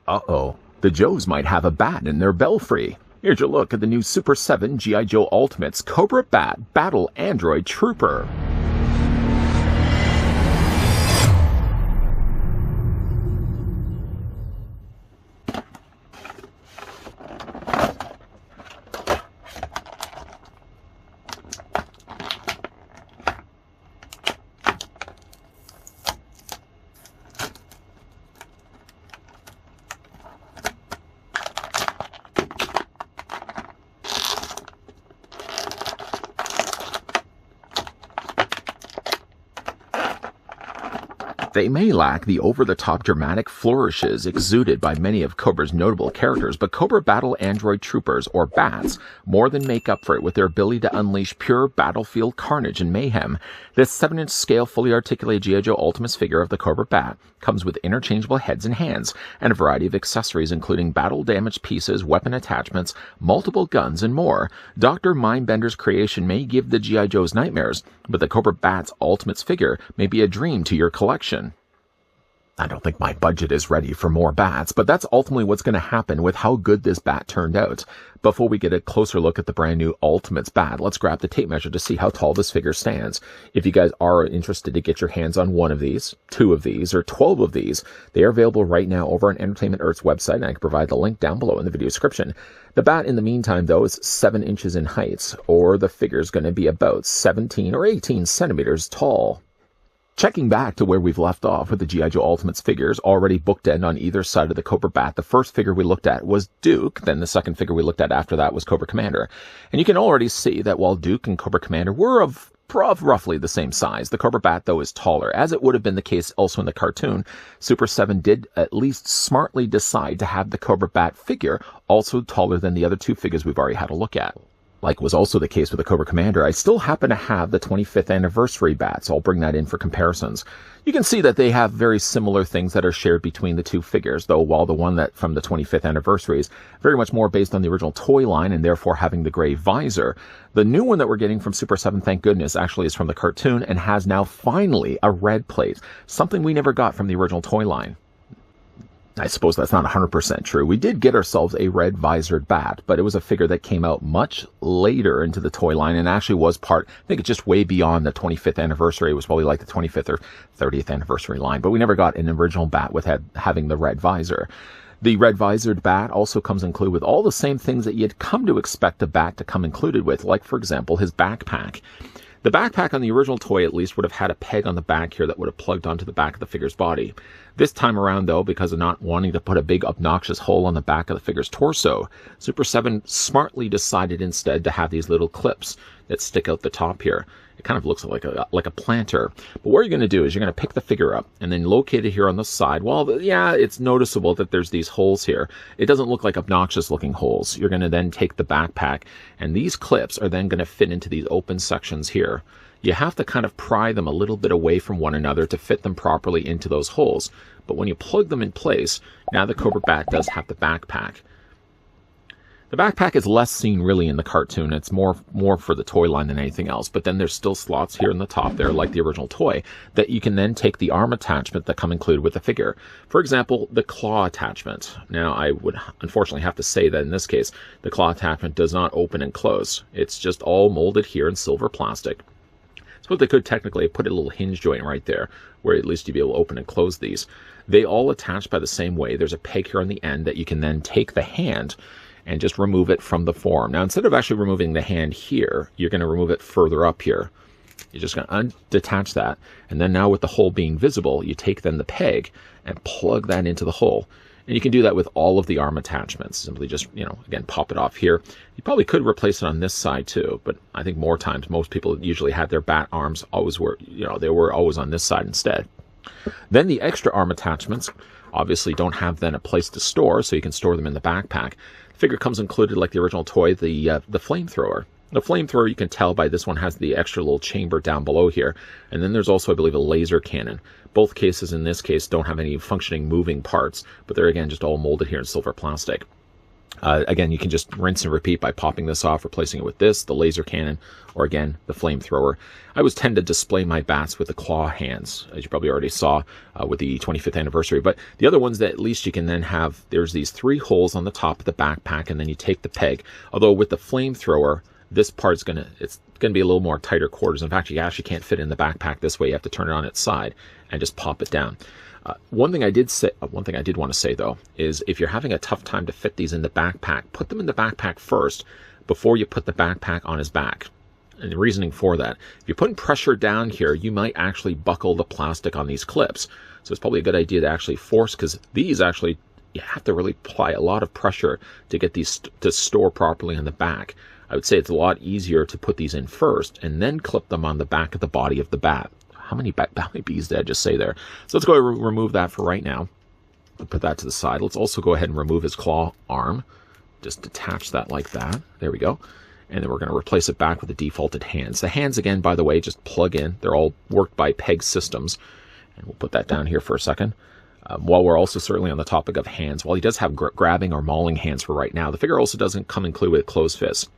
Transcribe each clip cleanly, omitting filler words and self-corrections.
Uh-oh, the Joes might have a bat in their belfry. Here's your look at the new Super 7 G.I. Joe Ultimates Cobra Bat Battle Android Trooper. They may lack the over-the-top dramatic flourishes exuded by many of Cobra's notable characters, but Cobra Battle Android Troopers, or BATs, more than make up for it with their ability to unleash pure battlefield carnage and mayhem. This 7-inch scale, fully articulated G.I. Joe Ultimates figure of the Cobra Bat comes with interchangeable heads and hands, and a variety of accessories including battle-damaged pieces, weapon attachments, multiple guns, and more. Dr. Mindbender's creation may give the G.I. Joes nightmares, but the Cobra Bat's Ultimates figure may be a dream to your collection. I don't think my budget is ready for more bats, but that's ultimately what's going to happen with how good this bat turned out. Before we get a closer look at the brand new Ultimates bat, let's grab the tape measure to see how tall this figure stands. If you guys are interested to get your hands on one of these, 2 of these, or 12 of these, they are available right now over on Entertainment Earth's website, and I can provide the link down below in the video description. The bat, in the meantime, though, is 7 inches in height, or the figure is going to be about 17 or 18 centimeters tall. Checking back to where we've left off with the G.I. Joe Ultimates figures already bookend on either side of the Cobra Bat, the first figure we looked at was Duke, then the second figure we looked at after that was Cobra Commander. And you can already see that while Duke and Cobra Commander were of roughly the same size, the Cobra Bat, though, is taller. As it would have been the case also in the cartoon, Super 7 did at least smartly decide to have the Cobra Bat figure also taller than the other 2 figures we've already had a look at. Like was also the case with the Cobra Commander, I still happen to have the 25th anniversary bats. I'll bring that in for comparisons. You can see that they have very similar things that are shared between the 2 figures, though while the one that from the 25th anniversary is very much more based on the original toy line and therefore having the gray visor, the new one that we're getting from Super 7, thank goodness, actually is from the cartoon and has now finally a red plate, something we never got from the original toy line. I suppose that's not 100% true. We did get ourselves a red visored bat, but it was a figure that came out much later into the toy line and actually was part, I think it's just way beyond the 25th anniversary. It was probably like the 25th or 30th anniversary line, but we never got an original bat with having the red visor. The red visored bat also comes included with all the same things that you'd come to expect a bat to come included with, like, for example, his backpack. The backpack on the original toy at least would have had a peg on the back here that would have plugged onto the back of the figure's body. This time around, though, because of not wanting to put a big obnoxious hole on the back of the figure's torso, Super 7 smartly decided instead to have these little clips that stick out the top here. It kind of looks like a planter. But what you're going to do is you're going to pick the figure up and then locate it here on the side. Well, yeah, it's noticeable that there's these holes here. It doesn't look like obnoxious looking holes. You're going to then take the backpack, and these clips are then going to fit into these open sections here. You have to kind of pry them a little bit away from one another to fit them properly into those holes. But when you plug them in place, now the Cobra Bat does have the backpack. The backpack is less seen really in the cartoon. It's more for the toy line than anything else. But then there's still slots here in the top there, like the original toy, that you can then take the arm attachment that come included with the figure. For example, the claw attachment. Now, I would unfortunately have to say that in this case, the claw attachment does not open and close. It's just all molded here in silver plastic. So they could technically put a little hinge joint right there, where at least you'd be able to open and close these. They all attach by the same way. There's a peg here on the end that you can then take the hand and just remove it from the form. Now, instead of actually removing the hand here, you're going to remove it further up here. You're just going to undetach that, and then now with the hole being visible, you take then the peg and plug that into the hole. And you can do that with all of the arm attachments. Simply just, again, pop it off here. You probably could replace it on this side too, but I think more times most people usually had their bat arms always were, they were always on this side instead. Then the extra arm attachments obviously don't have then a place to store, so you can store them in the backpack. The figure comes included, like the original toy, the flamethrower. The flamethrower, you can tell by this one has the extra little chamber down below here. And then there's also, I believe, a laser cannon. Both cases in this case don't have any functioning moving parts, but they're again just all molded here in silver plastic. Again, you can just rinse and repeat by popping this off, replacing it with this, the laser cannon, or again, the flamethrower. I always tend to display my bats with the claw hands, as you probably already saw with the 25th anniversary. But the other ones that at least you can then have, there's these 3 holes on the top of the backpack, and then you take the peg. Although with the flamethrower, this part's it's gonna be a little more tighter quarters. In fact, you actually can't fit it in the backpack this way. You have to turn it on its side and just pop it down. One thing I did want to say though is if you're having a tough time to fit these in the backpack, put them in the backpack first before you put the backpack on his back. And the reasoning for that, if you're putting pressure down here, you might actually buckle the plastic on these clips. So it's probably a good idea to actually force, because these actually, you have to really apply a lot of pressure to get these to store properly on the back. I would say it's a lot easier to put these in first and then clip them on the back of the body of the bat. How many bees did I just say there? So let's go ahead and remove that for right now. We'll put that to the side. Let's also go ahead and remove his claw arm. Just detach that like that. There we go. And then we're going to replace it back with the defaulted hands. The hands, again, by the way, just plug in. They're all worked by peg systems. And we'll put that down here for a second. While we're also certainly on the topic of hands, while he does have grabbing or mauling hands for right now, the figure also doesn't come included with closed fists.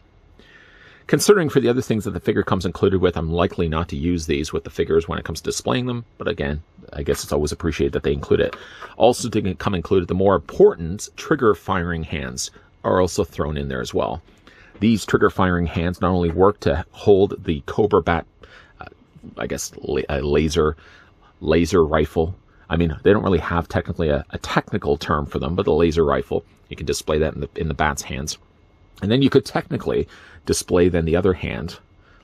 Considering for the other things that the figure comes included with, I'm likely not to use these with the figures when it comes to displaying them. But again, I guess it's always appreciated that they include it. Also to come included, the more important trigger firing hands are also thrown in there as well. These trigger firing hands not only work to hold the Cobra bat, laser rifle. I mean, they don't really have technically a technical term for them, but the laser rifle, you can display that in the bat's hands. And then you could technically display then the other hand,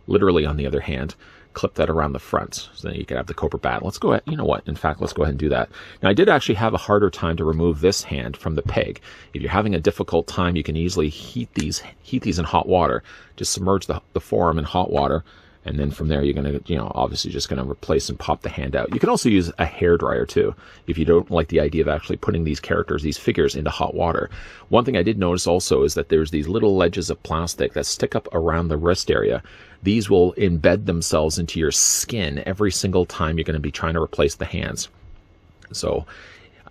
literally on the other hand, clip that around the front. So then you can have the Cobra bat. Let's go ahead, you know what, in fact, let's go ahead and do that. Now, I did actually have a harder time to remove this hand from the peg. If you're having a difficult time, you can easily heat these in hot water. Just submerge the forearm in hot water. And then from there, you're going to, obviously just going to replace and pop the hand out. You can also use a hairdryer too, if you don't like the idea of actually putting these figures into hot water. One thing I did notice also is that there's these little ledges of plastic that stick up around the wrist area. These will embed themselves into your skin every single time you're going to be trying to replace the hands. So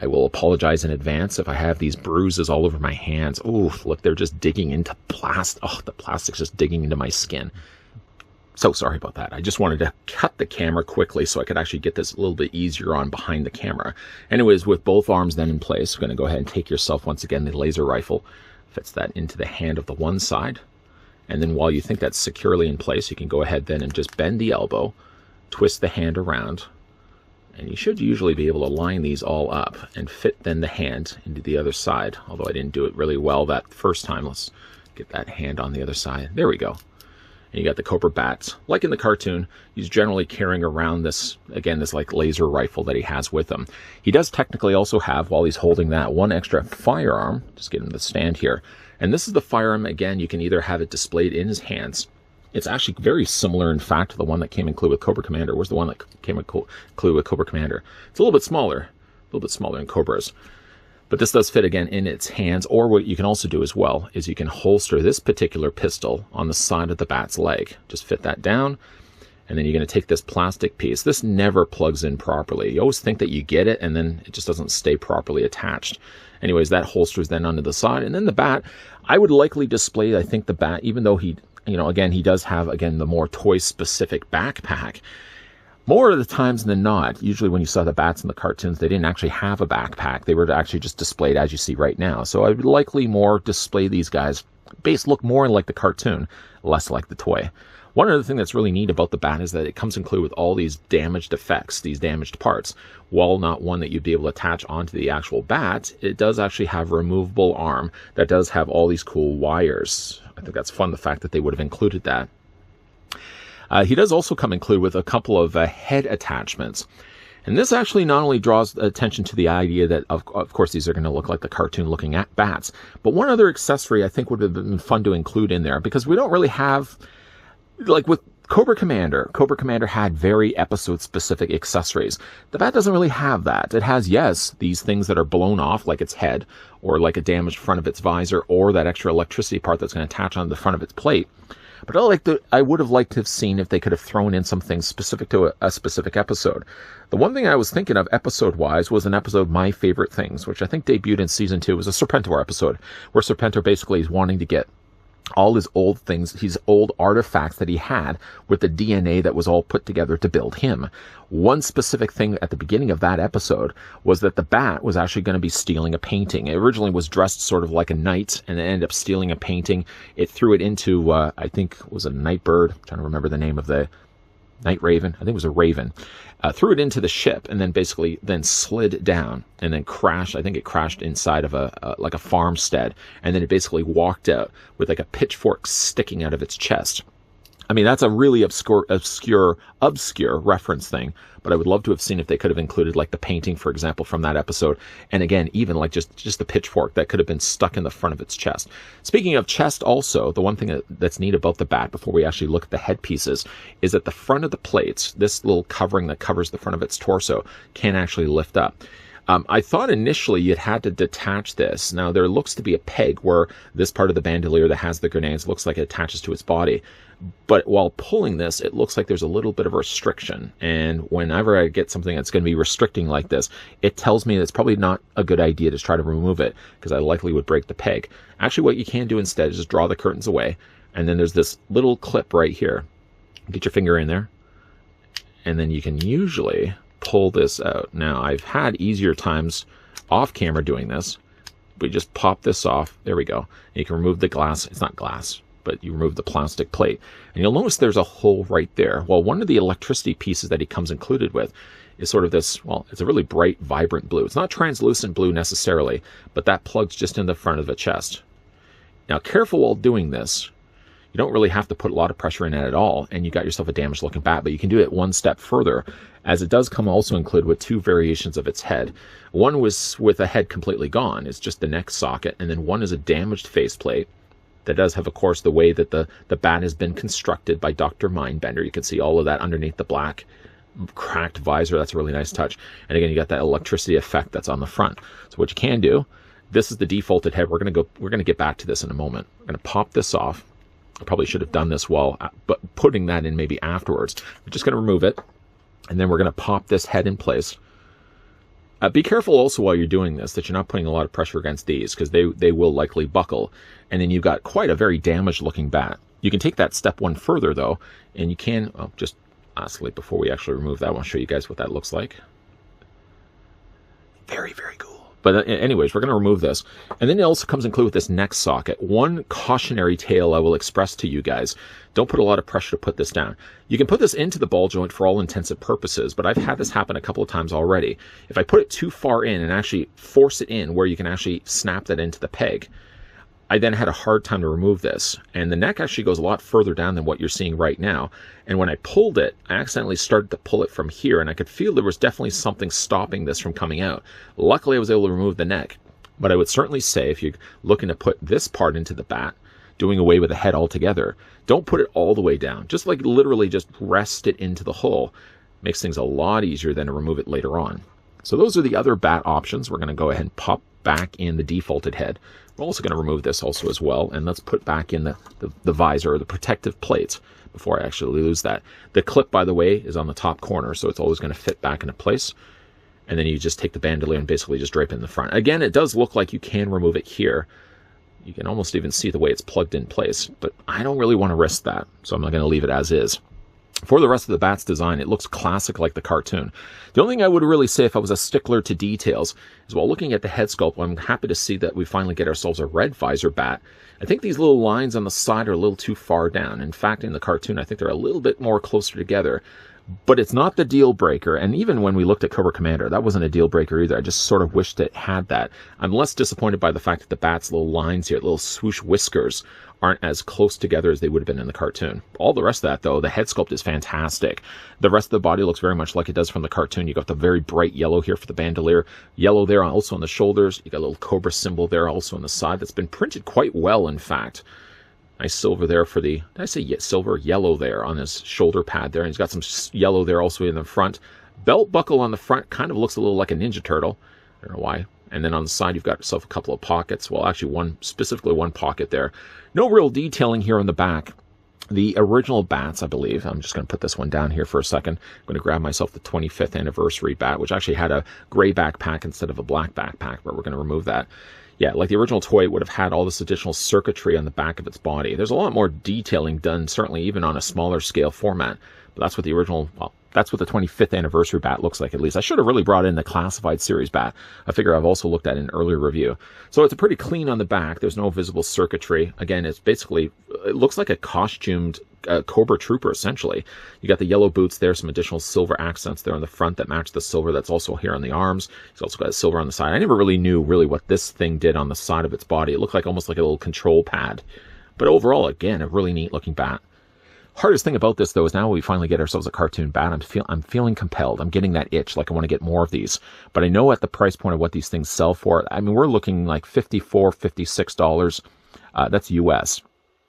I will apologize in advance if I have these bruises all over my hands. Oof, look, they're just digging into plastic. Oh, the plastic's just digging into my skin. So sorry about that. I just wanted to cut the camera quickly so I could actually get this a little bit easier on behind the camera. Anyways, with both arms then in place, we're going to go ahead and take yourself, once again, the laser rifle, fits that into the hand of the one side. And then while you think that's securely in place, you can go ahead then and just bend the elbow, twist the hand around, and you should usually be able to line these all up and fit then the hand into the other side. Although I didn't do it really well that first time. Let's get that hand on the other side. There we go. And you got the Cobra bats. Like in the cartoon, he's generally carrying around this, again, this like laser rifle that he has with him. He does technically also have, while he's holding that, one extra firearm. Just get him to stand here. And this is the firearm, again, you can either have it displayed in his hands. It's actually very similar, in fact, to the one that came included with Cobra Commander. Was the one that came included with Cobra Commander. It's a little bit smaller than Cobra's. But this does fit, again, in its hands. Or what you can also do as well is you can holster this particular pistol on the side of the bat's leg. Just fit that down. And then you're going to take this plastic piece. This never plugs in properly. You always think that you get it, and then it just doesn't stay properly attached. Anyways, that holsters then onto the side. And then the bat, I would likely display, I think, the bat, even though he, again, he does have, again, the more toy-specific backpack. More of the times than not, usually when you saw the bats in the cartoons, they didn't actually have a backpack. They were actually just displayed as you see right now. So I would likely more display these guys, look more like the cartoon, less like the toy. One other thing that's really neat about the bat is that it comes included with all these damaged effects, these damaged parts. While not one that you'd be able to attach onto the actual bat, it does actually have a removable arm that does have all these cool wires. I think that's fun, the fact that they would have included that. He does also come included with a couple of head attachments. And this actually not only draws attention to the idea that, of course, these are going to look like the cartoon looking at bats, but one other accessory I think would have been fun to include in there, because we don't really have, like with Cobra Commander had very episode-specific accessories. The bat doesn't really have that. It has, yes, these things that are blown off, like its head, or like a damaged front of its visor, or that extra electricity part that's going to attach on the front of its plate. But I would have liked to have seen if they could have thrown in some things specific to a specific episode. The one thing I was thinking of episode-wise was an episode, My Favorite Things, which I think debuted in season 2. It was a Serpentor episode, where Serpentor basically is wanting to get all his old things, his old artifacts that he had with the DNA that was all put together to build him. One specific thing at the beginning of that episode was that the bat was actually going to be stealing a painting. It originally was dressed sort of like a knight, and it ended up stealing a painting. It threw it into, I think it was a night bird. I'm trying to remember the name of the night raven. I think it was a raven. Threw it into the ship, and then basically then slid down and then crashed. I think it crashed inside of like a farmstead, and then it basically walked out with like a pitchfork sticking out of its chest. I mean, that's a really obscure reference thing, but I would love to have seen if they could have included like the painting, for example, from that episode. And again, even like just the pitchfork that could have been stuck in the front of its chest. Speaking of chest also, the one thing that's neat about the bat before we actually look at the headpieces is that the front of the plates, this little covering that covers the front of its torso, can actually lift up. I thought initially you'd had to detach this. Now, there looks to be a peg where this part of the bandolier that has the grenades looks like it attaches to its body. But while pulling this, it looks like there's a little bit of a restriction. And whenever I get something that's going to be restricting like this, it tells me that it's probably not a good idea to try to remove it, because I likely would break the peg. Actually, what you can do instead is just draw the curtains away. And then there's this little clip right here. Get your finger in there. And then you can usually pull this out. Now, I've had easier times off camera doing this. We just pop this off. There we go. And you can remove the glass. It's not glass, but you remove the plastic plate. And you'll notice there's a hole right there. Well, one of the electricity pieces that he comes included with is sort of this, well, it's a really bright, vibrant blue. It's not translucent blue necessarily, but that plugs just in the front of the chest. Now, careful while doing this. You don't really have to put a lot of pressure in it at all, and you got yourself a damaged looking bat, but you can do it one step further, as it does come also included with two variations of its head. One was with a head completely gone. It's just the neck socket, and then one is a damaged faceplate that does have, of course, the way that the bat has been constructed by Dr. Mindbender. You can see all of that underneath the black cracked visor. That's a really nice touch. And again, you got that electricity effect that's on the front. So what you can do, this is the defaulted head. We're going to get back to this in a moment. We're going to pop this off. I probably should have done this but putting that in maybe afterwards. We're just going to remove it, and then we're going to pop this head in place. Be careful also while you're doing this that you're not putting a lot of pressure against these, because they will likely buckle, and then you've got quite a very damaged looking bat. You can take that step one further though, and you can, well, just lastly, before we actually remove that, I want to show you guys what that looks like. Very, very cool. But anyways, we're going to remove this. And then it also comes included with this neck socket. One cautionary tale I will express to you guys. Don't put a lot of pressure to put this down. You can put this into the ball joint for all intents and purposes, but I've had this happen a couple of times already. If I put it too far in and actually force it in where you can actually snap that into the peg, I then had a hard time to remove this. And the neck actually goes a lot further down than what you're seeing right now. And when I pulled it, I accidentally started to pull it from here, and I could feel there was definitely something stopping this from coming out. Luckily, I was able to remove the neck. But I would certainly say, if you're looking to put this part into the bat, doing away with the head altogether, don't put it all the way down. Just like literally just rest it into the hole. Makes things a lot easier than to remove it later on. So those are the other bat options. We're going to go ahead and pop back in the defaulted head. We're also going to remove this also as well, and let's put back in the visor, or the protective plates, before I actually lose that. The clip, by the way, is on the top corner, so it's always going to fit back into place. And then you just take the bandolier and basically just drape it in the front. Again, it does look like you can remove it here. You can almost even see the way it's plugged in place, but I don't really want to risk that, so I'm not going to leave it as is. For the rest of the bat's design, it looks classic like the cartoon. The only thing I would really say if I was a stickler to details is while looking at the head sculpt, I'm happy to see that we finally get ourselves a red visor bat. I think these little lines on the side are a little too far down. In fact, in the cartoon, I think they're a little bit more closer together. But it's not the deal breaker, and even when we looked at Cobra Commander, that wasn't a deal breaker either. I just sort of wished it had that. I'm less disappointed by the fact that the bat's little lines here, little swoosh whiskers, aren't as close together as they would have been in the cartoon. All the rest of that, though, the head sculpt is fantastic. The rest of the body looks very much like it does from the cartoon. You got the very bright yellow here for the bandolier, yellow there also on the shoulders. You got a little Cobra symbol there also on the side that's been printed quite well, in fact. Nice silver there for the, did I say silver? Yellow there on his shoulder pad there. And he's got some yellow there also in the front. Belt buckle on the front kind of looks a little like a Ninja Turtle. I don't know why. And then on the side, you've got yourself a couple of pockets. Well, actually, specifically one pocket there. No real detailing here on the back. The original bats, I believe, I'm just going to put this one down here for a second. I'm going to grab myself the 25th anniversary bat, which actually had a gray backpack instead of a black backpack, but we're going to remove that. Yeah, like the original toy would have had all this additional circuitry on the back of its body. There's a lot more detailing done, certainly even on a smaller scale format. But that's what the original, well, that's what the 25th anniversary bat looks like, at least. I should have really brought in the classified series bat, a figure I've also looked at in an earlier review. So it's pretty clean on the back. There's no visible circuitry. Again, it's basically, it looks like a costumed Cobra trooper, essentially. You got the yellow boots there, some additional silver accents there on the front that match the silver that's also here on the arms. He's also got silver on the side. I never really knew what this thing did on the side of its body. It looked like almost like a little control pad. But overall, again, a really neat looking bat. Hardest thing about this, though, is now we finally get ourselves a cartoon bat. I'm feeling compelled. I'm getting that itch, like I want to get more of these. But I know at the price point of what these things sell for, I mean, we're looking like $54, $56. That's US.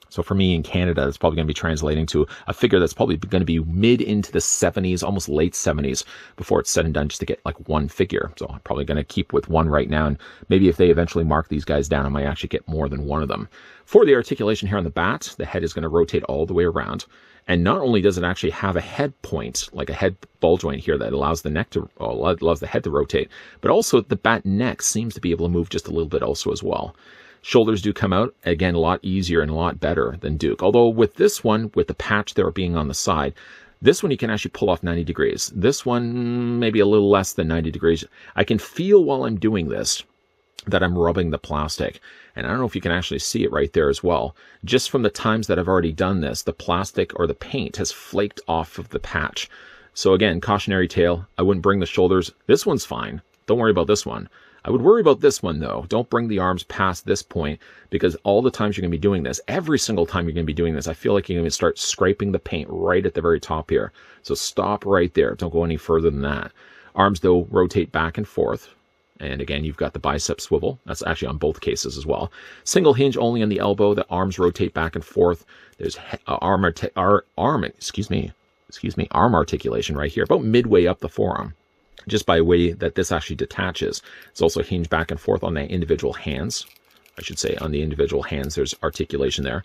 So for me in Canada, it's probably going to be translating to a figure that's probably going to be mid into the 70s, almost late 70s, before it's said and done, just to get like one figure. So I'm probably going to keep with one right now. And maybe if they eventually mark these guys down, I might actually get more than one of them. For the articulation here on the bat, the head is going to rotate all the way around. And not only does it actually have a head point, like a head ball joint here that allows the neck to, allows the head to rotate, but also the bat neck seems to be able to move just a little bit also as well. Shoulders do come out, again, a lot easier and a lot better than Duke. Although with this one, with the patch there being on the side, this one you can actually pull off 90 degrees. This one, maybe a little less than 90 degrees. I can feel while I'm doing this that I'm rubbing the plastic. And I don't know if you can actually see it right there as well. Just from the times that I've already done this, the plastic or the paint has flaked off of the patch. So again, cautionary tale, I wouldn't bring the shoulders. This one's fine. Don't worry about this one. I would worry about this one, though. Don't bring the arms past this point, because all the times you're going to be doing this, every single time you're going to be doing this, I feel like you're going to start scraping the paint right at the very top here. So stop right there. Don't go any further than that. Arms, though, rotate back and forth. And again, you've got the bicep swivel. That's actually on both cases as well. Single hinge only on the elbow. The arms rotate back and forth. There's arm articulation right here, about midway up the forearm, just by the way that this actually detaches. It's also hinged back and forth on the individual hands. I should say on the individual hands, there's articulation there.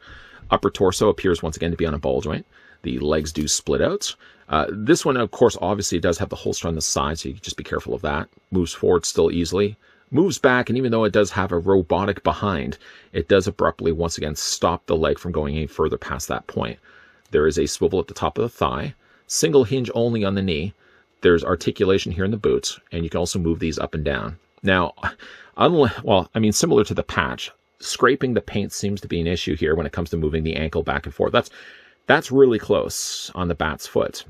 Upper torso appears once again to be on a ball joint. The legs do split out. This one, of course, obviously does have the holster on the side, so you just be careful of that. Moves forward still easily. Moves back, and even though it does have a robotic behind, it does abruptly, once again, stop the leg from going any further past that point. There is a swivel at the top of the thigh. Single hinge only on the knee. There's articulation here in the boots, and you can also move these up and down. Now, similar to the patch, scraping the paint seems to be an issue here when it comes to moving the ankle back and forth. That's really close on the bat's foot.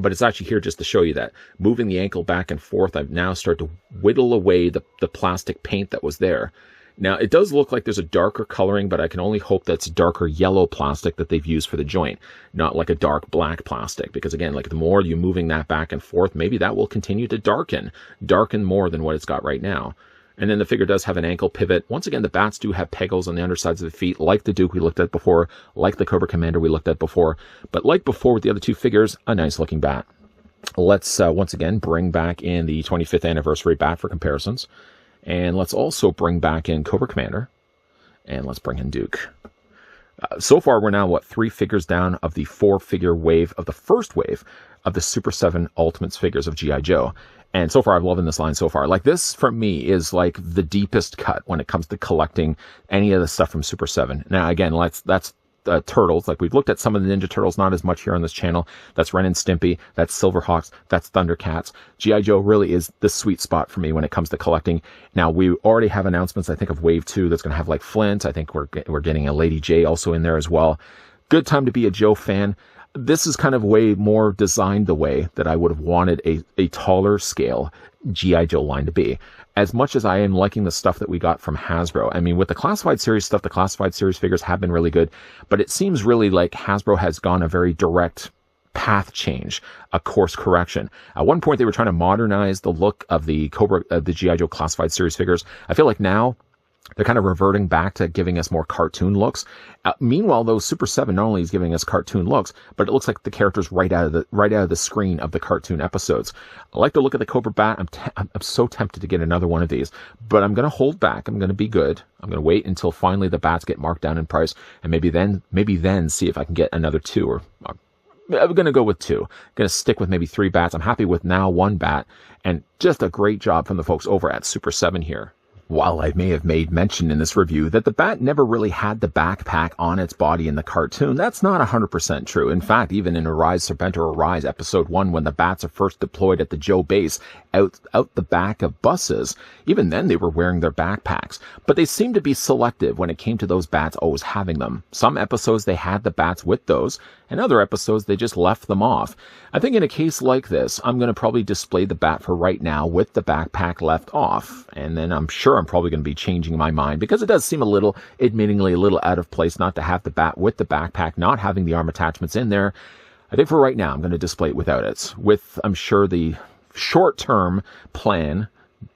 But it's actually here just to show you that moving the ankle back and forth, I've now started to whittle away the plastic paint that was there. Now, it does look like there's a darker coloring, but I can only hope that's darker yellow plastic that they've used for the joint, not like a dark black plastic. Because again, like the more you're moving that back and forth, maybe that will continue to darken more than what it's got right now. And then the figure does have an ankle pivot. Once again, the bats do have pegals on the undersides of the feet, like the Duke we looked at before, like the Cobra Commander we looked at before. But like before with the other two figures, a nice looking bat. Let's once again bring back in the 25th anniversary bat for comparisons. And let's also bring back in Cobra Commander. And let's bring in Duke. So far, we're now, 3 figures down of the 4-figure wave of the first wave of the Super 7 Ultimates figures of G.I. Joe. And so far, I'm loving this line so far. Like, this, for me, is like the deepest cut when it comes to collecting any of the stuff from Super 7. Now, again, that's Turtles. Like, we've looked at some of the Ninja Turtles, not as much here on this channel. That's Ren and Stimpy. That's Silverhawks. That's Thundercats. G.I. Joe really is the sweet spot for me when it comes to collecting. Now, we already have announcements, I think, of Wave 2 that's going to have, like, Flint. I think we're getting a Lady J also in there as well. Good time to be a Joe fan. This is kind of way more designed the way that I would have wanted a taller scale G.I. Joe line to be. As much as I am liking the stuff that we got from Hasbro, I mean, with the Classified Series stuff, the Classified Series figures have been really good, but it seems really like Hasbro has gone a very direct path change, a course correction. At one point, they were trying to modernize the look of the G.I. Joe Classified Series figures. I feel like now They're kind of reverting back to giving us more cartoon looks. Meanwhile, though, Super7 not only is giving us cartoon looks, but it looks like the characters right out of the screen of the cartoon episodes. I like the look of the Cobra Bat. I'm so tempted to get another one of these, but I'm going to hold back. I'm going to be good. I'm going to wait until finally the bats get marked down in price, and maybe then see if I can get another 2 or. I'm going to go with 2. I'm going to stick with maybe 3 bats. I'm happy with now 1 bat, and just a great job from the folks over at Super7 here. While I may have made mention in this review that the bat never really had the backpack on its body in the cartoon, that's not 100% true. In fact, even in Arise Serpent or Arise Episode 1, when the bats are first deployed at the Joe base out the back of buses, even then they were wearing their backpacks. But they seemed to be selective when it came to those bats always having them. Some episodes they had the bats with those, and other episodes they just left them off. I think in a case like this, I'm going to probably display the bat for right now with the backpack left off, and then I'm sure I'm probably going to be changing my mind, because it does seem admittingly a little out of place not to have the bat with the backpack, not having the arm attachments in there. I think for right now, I'm going to display it without it, with, I'm sure, the short-term plan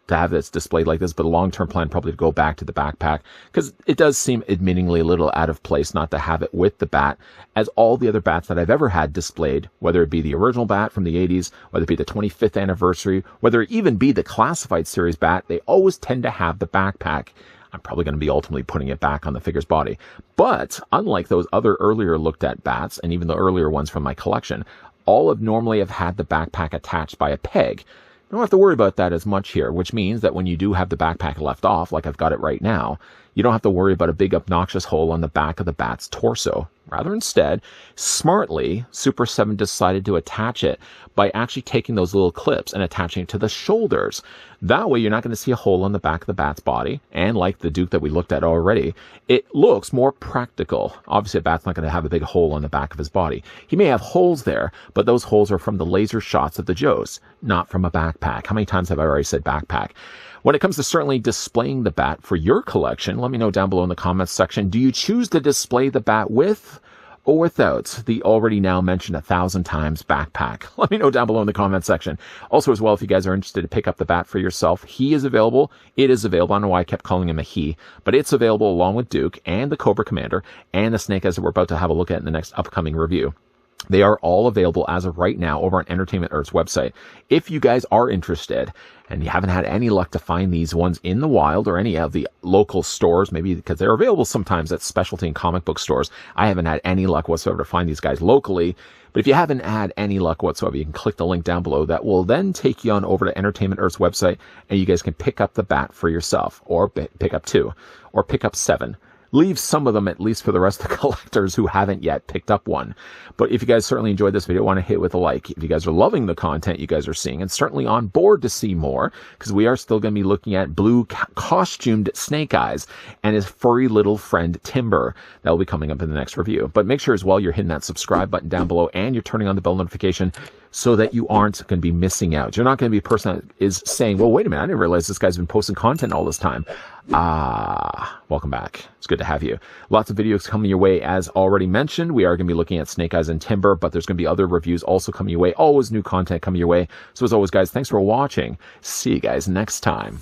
to have this displayed like this, but a long-term plan probably to go back to the backpack, because it does seem admittingly a little out of place not to have it with the bat, as all the other bats that I've ever had displayed, whether it be the original bat from the 80s, whether it be the 25th anniversary, whether it even be the classified series bat, they always tend to have the backpack. I'm probably going to be ultimately putting it back on the figure's body. But unlike those other earlier looked at bats, and even the earlier ones from my collection, all normally have had the backpack attached by a peg. You don't have to worry about that as much here, which means that when you do have the backpack left off, like I've got it right now, you don't have to worry about a big obnoxious hole on the back of the bat's torso. Rather instead, smartly, Super7 decided to attach it by actually taking those little clips and attaching it to the shoulders. That way you're not going to see a hole on the back of the bat's body, and like the Duke that we looked at already, it looks more practical. Obviously a bat's not going to have a big hole on the back of his body. He may have holes there, but those holes are from the laser shots of the Joes, not from a backpack. How many times have I already said backpack? When it comes to certainly displaying the bat for your collection, let me know down below in the comments section. Do you choose to display the bat with or without the already now mentioned 1,000 times backpack? Let me know down below in the comments section. Also as well, if you guys are interested to pick up the bat for yourself, he is available. It is available. I don't know why I kept calling him a he, but it's available along with Duke and the Cobra Commander and the Snake Eyes that we're about to have a look at in the next upcoming review. They are all available as of right now over on Entertainment Earth's website. If you guys are interested and you haven't had any luck to find these ones in the wild or any of the local stores, maybe because they're available sometimes at specialty and comic book stores, I haven't had any luck whatsoever to find these guys locally. But if you haven't had any luck whatsoever, you can click the link down below. That will then take you on over to Entertainment Earth's website, and you guys can pick up the bat for yourself, or pick up 2, or pick up 7. Leave some of them at least for the rest of the collectors who haven't yet picked up one. But if you guys certainly enjoyed this video, want to hit with a like. If you guys are loving the content you guys are seeing and certainly on board to see more, because we are still going to be looking at blue costumed Snake Eyes and his furry little friend Timber. That will be coming up in the next review. But make sure as well you're hitting that subscribe button down below and you're turning on the bell notification so that you aren't going to be missing out. You're not going to be a person that is saying, well, wait a minute, I didn't realize this guy's been posting content all this time. Welcome back. It's good to have you. Lots of videos coming your way as already mentioned. We are going to be looking at Snake Eyes and Timber, but there's going to be other reviews also coming your way. Always new content coming your way. So as always, guys, thanks for watching. See you guys next time.